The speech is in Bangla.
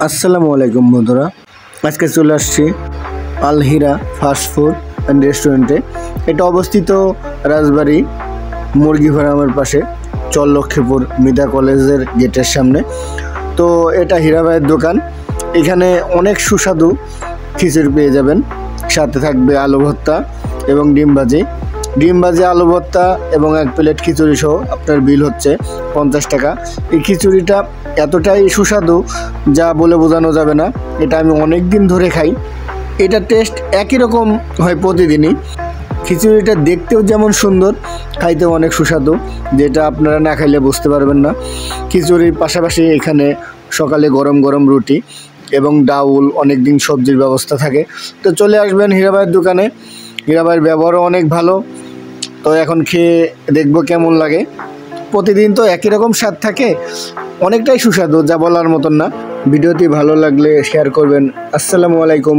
আসসালামু আলাইকুম বন্ধুরা, আজকে চলে আসছি আল হীরা ফাস্ট ফুড অ্যান্ড রেস্টুরেন্টে। এটা অবস্থিত রাজবাড়ী মুরগি ফার্মের পাশে, চর লক্ষ্মীপুর মিতা কলেজের গেটের সামনে। তো এটা হীরা ভাইয়ের দোকান। এখানে অনেক সুস্বাদু খিচুড়ি পেয়ে যাবেন, সাথে থাকবে আলু ভর্তা এবং ডিম ভাজি, আলু ভর্তা এবং 1 প্লেট খিচুড়ি সহ আপনার বিল হচ্ছে 50 টাকা। এই খিচুড়িটা এতটাই সুস্বাদু যা বলে বোঝানো যাবে না। এটা আমি অনেক দিন ধরে খাই। এটা টেস্ট একই রকম হয় প্রতিদিনই। খিচুড়িটা দেখতেও যেমন সুন্দর, খাইতেও অনেক সুস্বাদু, যেটা আপনারা না খাইলে বুঝতে পারবেন না। খিচুড়ির পাশাপাশি এখানে সকালে গরম গরম রুটি এবং ডাউল, অনেক দিন সবজির ব্যবস্থা থাকে। তো চলে আসবেন হীরা ভাইয়ের দোকানে। হীরা ভাইয়ের ব্যবহারও অনেক ভালো। তো এখন খেয়ে দেখবো কেমন লাগে। প্রতিদিন তো একই রকম স্বাদ থাকে, অনেকটাই সুস্বাদু, যা বলার মতন না। ভিডিওটি ভালো লাগলে শেয়ার করবেন। আসসালামু আলাইকুম।